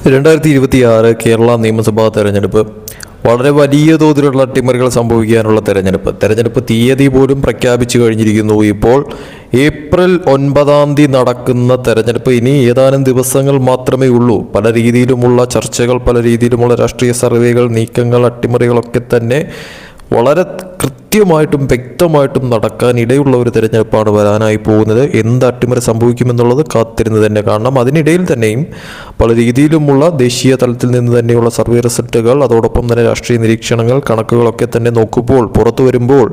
2026 കേരള നിയമസഭാ തെരഞ്ഞെടുപ്പ് വളരെ വലിയ തോതിലുള്ള അട്ടിമറികൾ സംഭവിക്കാനുള്ള തെരഞ്ഞെടുപ്പ് തീയതി പോലും പ്രഖ്യാപിച്ചു കഴിഞ്ഞിരിക്കുന്നു. ഇപ്പോൾ ഏപ്രിൽ 9 നടക്കുന്ന തെരഞ്ഞെടുപ്പ് ഇനി ഏതാനും ദിവസങ്ങൾ മാത്രമേ ഉള്ളൂ. പല രീതിയിലുമുള്ള ചർച്ചകൾ, പല രീതിയിലുമുള്ള രാഷ്ട്രീയ സർവേകൾ, നീക്കങ്ങൾ, അട്ടിമറികളൊക്കെ തന്നെ വളരെ കൃത്യമായിട്ടും വ്യക്തമായിട്ടും നടക്കാൻ ഇടയുള്ള ഒരു തെരഞ്ഞെടുപ്പാണ് വരാനായി പോകുന്നത്. എന്ത് അട്ടിമറി സംഭവിക്കുമെന്നുള്ളത് കാത്തിരുന്ന് തന്നെ കാണണം. അതിനിടയിൽ തന്നെയും പല രീതിയിലുമുള്ള ദേശീയ തലത്തിൽ നിന്ന് തന്നെയുള്ള സർവേ റിസൾട്ടുകൾ, അതോടൊപ്പം തന്നെ രാഷ്ട്രീയ നിരീക്ഷണങ്ങൾ, കണക്കുകളൊക്കെ തന്നെ നോക്കുമ്പോൾ പുറത്തു വരുമ്പോൾ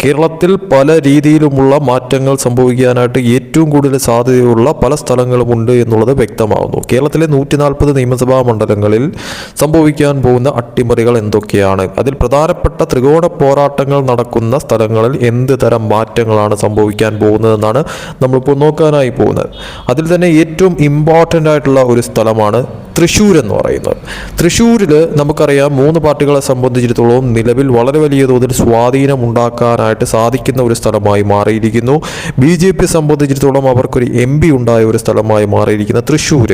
കേരളത്തിൽ പല രീതിയിലുമുള്ള മാറ്റങ്ങൾ സംഭവിക്കാനായിട്ട് ഏറ്റവും കൂടുതൽ സാധ്യതയുള്ള പല സ്ഥലങ്ങളുമുണ്ട് എന്നുള്ളത് വ്യക്തമാവുന്നു. കേരളത്തിലെ 140 നിയമസഭാ മണ്ഡലങ്ങളിൽ സംഭവിക്കാൻ പോകുന്ന അട്ടിമറികൾ എന്തൊക്കെയാണ്? അതിൽ പ്രധാനപ്പെട്ട ത്രികോണ പോരാട്ടങ്ങൾ നടക്കുന്ന സ്ഥലങ്ങളിൽ എന്ത് തരം മാറ്റങ്ങളാണ് സംഭവിക്കാൻ പോകുന്നതെന്നാണ് നമ്മളിപ്പോൾ നോക്കാനായി പോകുന്നത്. അതിൽ തന്നെ ഏറ്റവും ഇമ്പോർട്ടൻ്റ് ആയിട്ടുള്ള ഒരു സ്ഥലമാണ് തൃശ്ശൂർ എന്ന് പറയുന്നത്. തൃശ്ശൂരിൽ നമുക്കറിയാം 3 പാർട്ടികളെ സംബന്ധിച്ചിടത്തോളം നിലവിൽ വളരെ വലിയ തോതിൽ സ്വാധീനം ഉണ്ടാക്കാനായിട്ട് സാധിക്കുന്ന ഒരു സ്ഥലമായി മാറിയിരിക്കുന്നു. BJP സംബന്ധിച്ചിടത്തോളം അവർക്കൊരു MP ഉണ്ടായ ഒരു സ്ഥലമായി മാറിയിരിക്കുന്ന തൃശ്ശൂർ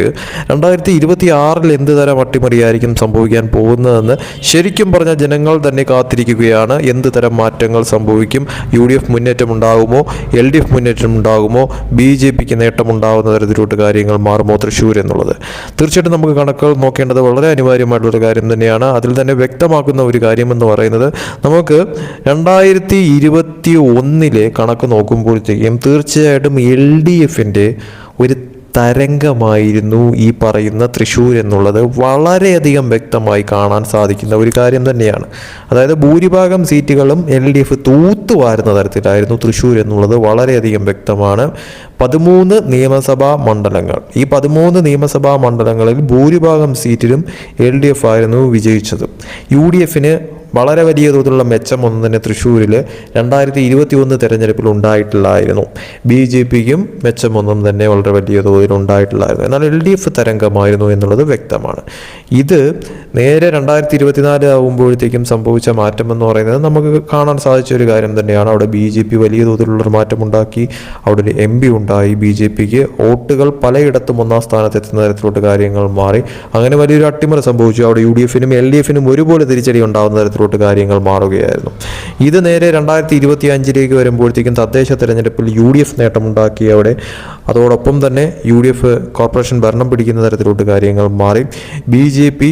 2026 എന്ത് തരം അട്ടിമറിയായിരിക്കും സംഭവിക്കാൻ പോകുന്നതെന്ന് ശരിക്കും പറഞ്ഞ ജനങ്ങൾ തന്നെ കാത്തിരിക്കുകയാണ്. എന്ത് തരം മാറ്റങ്ങൾ സംഭവിക്കും? UDF മുന്നേറ്റം ഉണ്ടാകുമോ? LDF മുന്നേറ്റം ഉണ്ടാകുമോ? BJPക്ക് നേട്ടമുണ്ടാകുന്ന തരത്തിലോട്ട് കാര്യങ്ങൾ മാറുമോ തൃശ്ശൂർ എന്നുള്ളത്? തീർച്ചയായിട്ടും നമുക്ക് കണക്കുകൾ നോക്കേണ്ടത് വളരെ അനിവാര്യമായിട്ടുള്ളൊരു കാര്യം തന്നെയാണ്. അതിൽ തന്നെ വ്യക്തമാക്കുന്ന ഒരു കാര്യമെന്ന് പറയുന്നത്, നമുക്ക് 2021 കണക്ക് നോക്കുമ്പോഴത്തേക്കും തീർച്ചയായിട്ടും LDFൻ്റെ ഒരു തരംഗമായിരുന്നു ഈ പറയുന്ന തൃശ്ശൂർ എന്നുള്ളത് വളരെയധികം വ്യക്തമായി കാണാൻ സാധിക്കുന്ന ഒരു കാര്യം തന്നെയാണ്. അതായത് ഭൂരിഭാഗം സീറ്റുകളും LDF തൂത്തുവാരുന്ന തരത്തിലായിരുന്നു തൃശ്ശൂർ എന്നുള്ളത് വളരെയധികം വ്യക്തമാണ്. 13 നിയമസഭാ മണ്ഡലങ്ങൾ, ഈ 13 നിയമസഭാ മണ്ഡലങ്ങളിൽ ഭൂരിഭാഗം സീറ്റിലും LDF ആയിരുന്നു വിജയിച്ചത്. UDFന് വളരെ വലിയ തോതിലുള്ള മെച്ചമൊന്നും തന്നെ തൃശ്ശൂരിൽ 2021 തെരഞ്ഞെടുപ്പിൽ ഉണ്ടായിട്ടില്ലായിരുന്നു. BJPക്കും മെച്ചമൊന്നും തന്നെ വളരെ വലിയ തോതിൽ ഉണ്ടായിട്ടില്ലായിരുന്നു. എന്നാൽ LDF തരംഗമായിരുന്നു എന്നുള്ളത് വ്യക്തമാണ്. ഇത് നേരെ 2024 ആകുമ്പോഴത്തേക്കും സംഭവിച്ച മാറ്റമെന്ന് പറയുന്നത് നമുക്ക് കാണാൻ സാധിച്ച ഒരു കാര്യം തന്നെയാണ്. അവിടെ BJP വലിയ തോതിലുള്ളൊരു മാറ്റമുണ്ടാക്കി. അവിടെ ഒരു MP ഉണ്ടായി. BJPക്ക് വോട്ടുകൾ പലയിടത്തും 1ാം സ്ഥാനത്തെത്തുന്ന തരത്തിലോട്ട് കാര്യങ്ങൾ മാറി. അങ്ങനെ വലിയൊരു അട്ടിമറി സംഭവിച്ചു. അവിടെ UDFനും LDFനും ഒരുപോലെ തിരിച്ചടി ഉണ്ടാകുന്ന തരത്തിലോട്ട് കാര്യങ്ങൾ മാറുകയായിരുന്നു. ഇത് നേരെ 2025 വരുമ്പോഴത്തേക്കും തദ്ദേശ തെരഞ്ഞെടുപ്പിൽ UDF നേട്ടമുണ്ടാക്കി. അവിടെ അതോടൊപ്പം തന്നെ UDF കോർപ്പറേഷൻ ഭരണം പിടിക്കുന്ന തരത്തിലോട്ട് കാര്യങ്ങൾ മാറി. BJP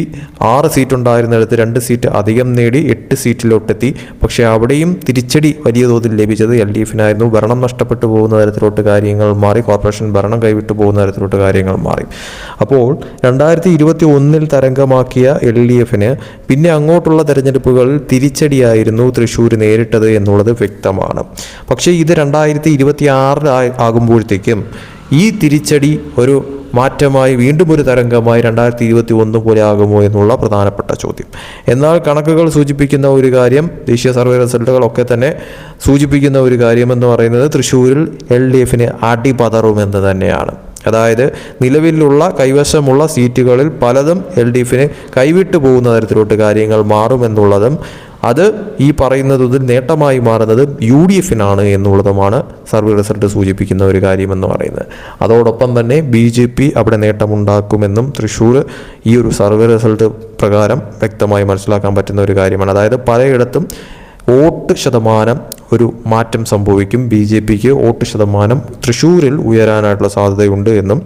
6 സീറ്റ് ഉണ്ടായിരുന്നിടത്ത് 2 സീറ്റ് അധികം നേടി 8 സീറ്റിലോട്ടെത്തി. പക്ഷേ അവിടെയും തിരിച്ചടി വലിയ തോതിൽ ലഭിച്ചത് LDFനായിരുന്നു. ഭരണം നഷ്ടപ്പെട്ടു പോകുന്ന തരത്തിലോട്ട് കാര്യങ്ങൾ മാറി. കോർപ്പറേഷൻ ഭരണം കൈവിട്ടു പോകുന്ന തരത്തിലോട്ട് കാര്യങ്ങൾ മാറി. അപ്പോൾ 2021 തരംഗമാക്കിയ LDFന് പിന്നെ അങ്ങോട്ടുള്ള തെരഞ്ഞെടുപ്പുകൾ തിരിച്ചടിയായിരുന്നു തൃശ്ശൂർ നേരിട്ടത് എന്നുള്ളത് വ്യക്തമാണ്. പക്ഷേ ഇത് 2026 ആകുമ്പോഴത്തേക്കും ഈ തിരിച്ചടി ഒരു മാറ്റമായി വീണ്ടും ഒരു തരംഗമായി 2021 പോലെ ആകുമോ എന്നുള്ള പ്രധാനപ്പെട്ട ചോദ്യം. എന്നാൽ കണക്കുകൾ സൂചിപ്പിക്കുന്ന ഒരു കാര്യം, ദേശീയ സർവേ റിസൾട്ടുകളൊക്കെ തന്നെ സൂചിപ്പിക്കുന്ന ഒരു കാര്യമെന്ന് പറയുന്നത് തൃശ്ശൂരിൽ LDFന് അടിപതറുമെന്ന് തന്നെയാണ്. അതായത് നിലവിലുള്ള കൈവശമുള്ള സീറ്റുകളിൽ പലതും LDFന് കൈവിട്ടു പോകുന്ന തരത്തിലോട്ട് കാര്യങ്ങൾ മാറുമെന്നുള്ളതും അത് ഈ പറയുന്നതിൽ നേട്ടമായി മാറുന്നത് UDFനാണ് എന്നുള്ളതുമാണ് സർവേ റിസൾട്ട് സൂചിപ്പിക്കുന്ന ഒരു കാര്യമെന്ന് പറയുന്നത്. അതോടൊപ്പം തന്നെ BJP അവിടെ നേട്ടമുണ്ടാക്കുമെന്നും തൃശ്ശൂർ ഈ ഒരു സർവേ റിസൾട്ട് പ്രകാരം വ്യക്തമായി മനസ്സിലാക്കാൻ പറ്റുന്ന ഒരു കാര്യമാണ്. അതായത് പലയിടത്തും വോട്ട് ശതമാനം ഒരു മാറ്റം സംഭവിക്കും. BJPക്ക് വോട്ട് ശതമാനം തൃശ്ശൂരിൽ ഉയരാനായിട്ടുള്ള സാധ്യതയുണ്ട് എന്നും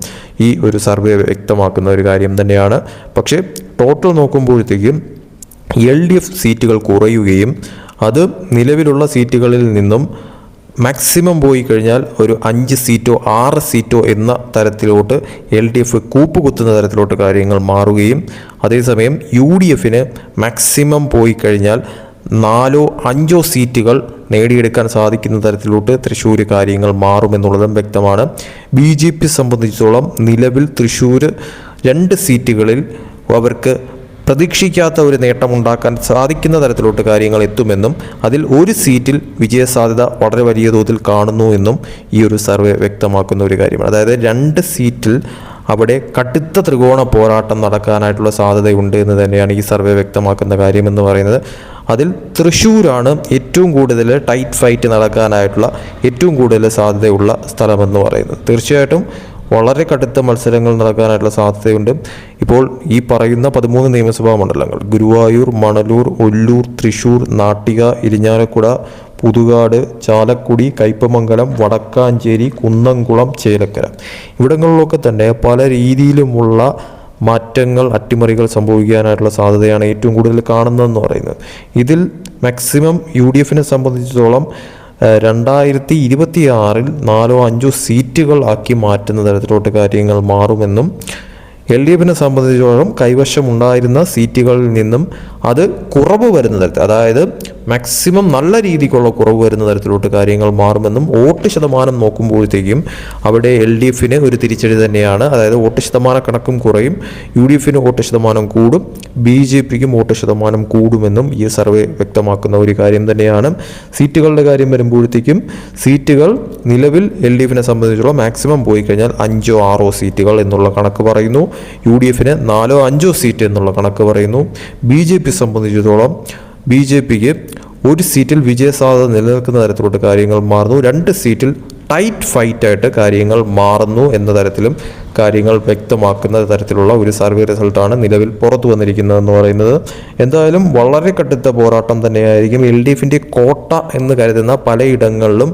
ഈ ഒരു സർവേ വ്യക്തമാക്കുന്ന ഒരു കാര്യം തന്നെയാണ്. പക്ഷേ ടോട്ടൽ നോക്കുമ്പോഴത്തേക്കും LDF സീറ്റുകൾ കുറയുകയും അത് നിലവിലുള്ള സീറ്റുകളിൽ നിന്നും മാക്സിമം പോയി കഴിഞ്ഞാൽ ഒരു 5 സീറ്റോ 6 സീറ്റോ എന്ന തരത്തിലോട്ട് LDF കൂപ്പുകുത്തുന്ന തരത്തിലോട്ട് കാര്യങ്ങൾ മാറുകയും അതേസമയം UDFന് മാക്സിമം പോയി കഴിഞ്ഞാൽ 4 5 സീറ്റുകൾ നേടിയെടുക്കാൻ സാധിക്കുന്ന തരത്തിലോട്ട് തൃശ്ശൂർ കാര്യങ്ങൾ മാറുമെന്നുള്ളതും വ്യക്തമാണ്. BJP സംബന്ധിച്ചിടത്തോളം നിലവിൽ തൃശ്ശൂർ 2 സീറ്റുകളിൽ അവർക്ക് പ്രതീക്ഷിക്കാത്ത ഒരു നേട്ടമുണ്ടാക്കാൻ സാധിക്കുന്ന തരത്തിലോട്ട് കാര്യങ്ങൾ എത്തുമെന്നും അതിൽ ഒരു സീറ്റിൽ വിജയസാധ്യത വളരെ വലിയ തോതിൽ കാണുന്നു എന്നും ഈ ഒരു സർവേ വ്യക്തമാക്കുന്ന ഒരു കാര്യമാണ്. അതായത് 2 സീറ്റിൽ അവിടെ കടുത്ത ത്രികോണ പോരാട്ടം നടക്കാനായിട്ടുള്ള സാധ്യതയുണ്ട് എന്ന് തന്നെയാണ് ഈ സർവേ വ്യക്തമാക്കുന്ന കാര്യമെന്ന് പറയുന്നത്. അതിൽ തൃശ്ശൂരാണ് ഏറ്റവും കൂടുതൽ ടൈറ്റ് ഫൈറ്റ് നടക്കാനായിട്ടുള്ള ഏറ്റവും കൂടുതൽ സാധ്യതയുള്ള സ്ഥലമെന്ന് പറയുന്നത്. തീർച്ചയായിട്ടും വളരെ കടുത്ത മത്സരങ്ങൾ നടക്കാനായിട്ടുള്ള സാധ്യതയുണ്ട്. ഇപ്പോൾ ഈ പറയുന്ന 13 നിയമസഭാ മണ്ഡലങ്ങൾ ഗുരുവായൂർ, മണലൂർ, ഒല്ലൂർ, തൃശ്ശൂർ, നാട്ടിക, ഇരിഞ്ഞാലക്കുട, പുതുകാട്, ചാലക്കുടി, കയ്പമംഗലം, വടക്കാഞ്ചേരി, കുന്നംകുളം, ചേലക്കര ഇവിടങ്ങളിലൊക്കെ തന്നെ പല രീതിയിലുമുള്ള മാറ്റങ്ങൾ, അട്ടിമറികൾ സംഭവിക്കാനായിട്ടുള്ള സാധ്യതയാണ് ഏറ്റവും കൂടുതൽ കാണുന്നതെന്ന് പറയുന്നത്. ഇതിൽ മാക്സിമം UDF സംബന്ധിച്ചിടത്തോളം 2026 4-5 സീറ്റുകൾ ആക്കി മാറ്റുന്ന തരത്തിലോട്ട് കാര്യങ്ങൾ മാറുമെന്നും LDF സംബന്ധിച്ചിടത്തോളം കൈവശമുണ്ടായിരുന്ന സീറ്റുകളിൽ നിന്നും അത് കുറവ് വരുന്ന തരത്തിൽ, അതായത് മാക്സിമം നല്ല രീതിക്കുള്ള കുറവ് വരുന്ന തരത്തിലോട്ട് കാര്യങ്ങൾ മാറുമെന്നും വോട്ട് ശതമാനം നോക്കുമ്പോഴത്തേക്കും അവിടെ LDF ഒരു തിരിച്ചടി തന്നെയാണ്. അതായത് വോട്ട് ശതമാന കണക്കും കുറയും, UDF വോട്ട് ശതമാനം കൂടും, BJPക്കും വോട്ട് ശതമാനം കൂടുമെന്നും ഈ സർവേ വ്യക്തമാക്കുന്ന ഒരു കാര്യം തന്നെയാണ്. സീറ്റുകളുടെ കാര്യം വരുമ്പോഴത്തേക്കും സീറ്റുകൾ നിലവിൽ LDF സംബന്ധിച്ചുള്ള മാക്സിമം പോയി കഴിഞ്ഞാൽ 5-6 സീറ്റുകൾ എന്നുള്ള കണക്ക് പറയുന്നു. UDF 4-5 സീറ്റ് എന്നുള്ള കണക്ക് പറയുന്നു. BJP സംബന്ധിച്ചിടത്തോളം BJPക്ക് ഒരു സീറ്റിൽ വിജയസാധ്യത നിലനിൽക്കുന്ന തരത്തിലോട്ട് കാര്യങ്ങൾ മാറുന്നു. 2 സീറ്റിൽ ടൈറ്റ് ഫൈറ്റായിട്ട് കാര്യങ്ങൾ മാറുന്നു എന്ന തരത്തിലും കാര്യങ്ങൾ വ്യക്തമാക്കുന്ന തരത്തിലുള്ള ഒരു സർവേ റിസൾട്ടാണ് നിലവിൽ പുറത്തു വന്നിരിക്കുന്നതെന്ന് പറയുന്നത്. എന്തായാലും വളരെ കടുത്ത പോരാട്ടം തന്നെയായിരിക്കും. LDF കോട്ട എന്ന് കരുതുന്ന പലയിടങ്ങളിലും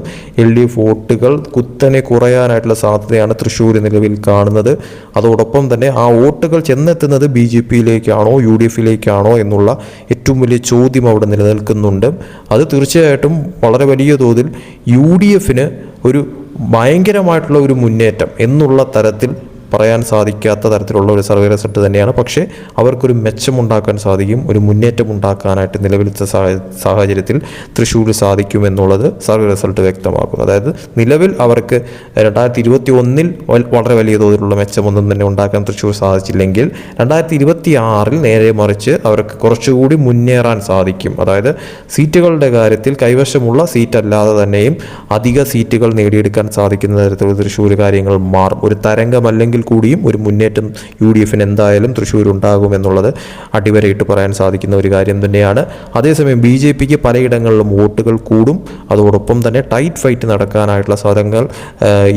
LDF വോട്ടുകൾ കുത്തനെ കുറയാനായിട്ടുള്ള സാധ്യതയാണ് തൃശ്ശൂർ നിലവിൽ കാണുന്നത്. അതോടൊപ്പം തന്നെ ആ വോട്ടുകൾ ചെന്നെത്തുന്നത് BJPയിലേക്കാണോ UDFയിലേക്കാണോ എന്നുള്ള ഏറ്റവും വലിയ ചോദ്യം അവിടെ നിലനിൽക്കുന്നുണ്ട്. അത് തീർച്ചയായിട്ടും വളരെ വലിയ തോതിൽ UDF ഒരു ഭയങ്കരമായിട്ടുള്ള ഒരു മുന്നേറ്റം എന്നുള്ള തരത്തിൽ പറയാൻ സാധിക്കാത്ത തരത്തിലുള്ള ഒരു സർവേ റിസൾട്ട് തന്നെയാണ്. പക്ഷേ അവർക്കൊരു മെച്ചമുണ്ടാക്കാൻ സാധിക്കും, ഒരു മുന്നേറ്റം ഉണ്ടാക്കാനായിട്ട് നിലവിലത്തെ സാഹചര്യത്തിൽ തൃശ്ശൂർ സാധിക്കുമെന്നുള്ളത് സർവേ റിസൾട്ട് വ്യക്തമാക്കുന്നു. അതായത് നിലവിൽ അവർക്ക് 2021 വളരെ വലിയ തോതിലുള്ള മെച്ചമൊന്നും തന്നെ ഉണ്ടാക്കാൻ തൃശ്ശൂർ സാധിച്ചില്ലെങ്കിൽ 2026 നേരെ മറിച്ച് അവർക്ക് കുറച്ചുകൂടി മുന്നേറാൻ സാധിക്കും. അതായത് സീറ്റുകളുടെ കാര്യത്തിൽ കൈവശമുള്ള സീറ്റല്ലാതെ തന്നെയും അധിക സീറ്റുകൾ നേടിയെടുക്കാൻ സാധിക്കുന്ന തരത്തിലുള്ള തൃശ്ശൂർ കാര്യങ്ങൾ മാറും. ഒരു തരംഗമല്ലെങ്കിൽ കൂടിയും ഒരു മുന്നേറ്റം UDF എന്തായാലും തൃശ്ശൂർ ഉണ്ടാകുമെന്നുള്ളത് അടിവരയിട്ട് പറയാൻ സാധിക്കുന്ന ഒരു കാര്യം തന്നെയാണ്. അതേസമയം BJPക്ക് പലയിടങ്ങളിലും വോട്ടുകൾ കൂടും. അതോടൊപ്പം തന്നെ ടൈറ്റ് ഫൈറ്റ് നടക്കാനായിട്ടുള്ള സാധ്യതകൾ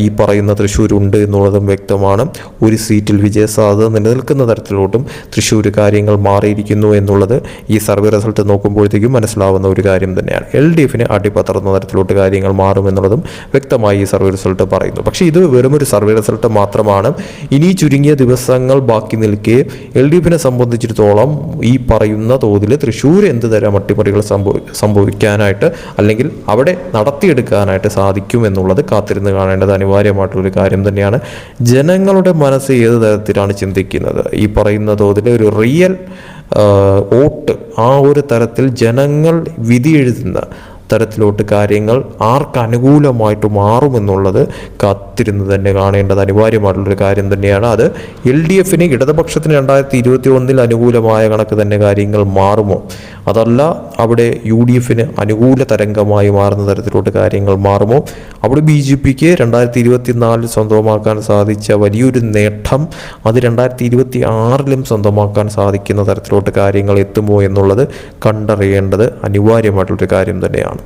ഈ പറയുന്ന തൃശ്ശൂരുണ്ട് എന്നുള്ളതും വ്യക്തമാണ്. ഒരു സീറ്റിൽ വിജയസാധ്യത നിലനിൽക്കുന്ന തരത്തിലോട്ടും തൃശ്ശൂർ കാര്യങ്ങൾ മാറിയിരിക്കുന്നു എന്നുള്ളത് ഈ സർവേ റിസൾട്ട് നോക്കുമ്പോഴത്തേക്കും മനസ്സിലാവുന്ന ഒരു കാര്യം തന്നെയാണ്. LDF അടിപതർന്ന തരത്തിലോട്ട് കാര്യങ്ങൾ മാറുമെന്നുള്ളതും വ്യക്തമായി ഈ സർവേ റിസൾട്ട് പറയുന്നു. പക്ഷേ ഇത് വെറുമൊരു സർവേ റിസൾട്ട് മാത്രമാണ്. ഇനി ചുരുങ്ങിയ ദിവസങ്ങൾ ബാക്കി നിൽക്കെ LDF സംബന്ധിച്ചിടത്തോളം ഈ പറയുന്ന തോതിൽ തൃശ്ശൂർ എന്ത് തരം അട്ടിമറികൾ സംഭവിക്കാനായിട്ട് അല്ലെങ്കിൽ അവിടെ നടത്തിയെടുക്കാനായിട്ട് സാധിക്കും എന്നുള്ളത് കാത്തിരുന്ന് കാണേണ്ടത് അനിവാര്യമായിട്ടുള്ളൊരു കാര്യം തന്നെയാണ്. ജനങ്ങളുടെ മനസ്സ് ഏത് തരത്തിലാണ് ചിന്തിക്കുന്നത്, ഈ പറയുന്ന തോതിൽ ഒരു റിയൽ വോട്ട് ആ ഒരു തരത്തിൽ ജനങ്ങൾ വിധി എഴുതുന്ന തരത്തിലോട്ട് കാര്യങ്ങൾ ആർക്ക് അനുകൂലമായിട്ട് മാറുമെന്നുള്ളത് കാത്തിരുന്ന് തന്നെ കാണേണ്ടത് അനിവാര്യമായിട്ടുള്ളൊരു കാര്യം തന്നെയാണ്. അത് LDF ഇടതുപക്ഷത്തിന് 2021 അനുകൂലമായ കണക്ക് തന്നെ കാര്യങ്ങൾ മാറുമോ, അതല്ല അവിടെ UDF അനുകൂല തരംഗമായി മാറുന്ന തരത്തിലോട്ട് കാര്യങ്ങൾ മാറുമോ, അവിടെ BJPക്ക് 2024 സ്വന്തമാക്കാൻ സാധിച്ച വലിയൊരു നേട്ടം അത് 2026 സ്വന്തമാക്കാൻ സാധിക്കുന്ന തരത്തിലോട്ട് കാര്യങ്ങൾ എത്തുമോ എന്നുള്ളത് കണ്ടറിയേണ്ടത് അനിവാര്യമായിട്ടുള്ളൊരു കാര്യം തന്നെയാണ്.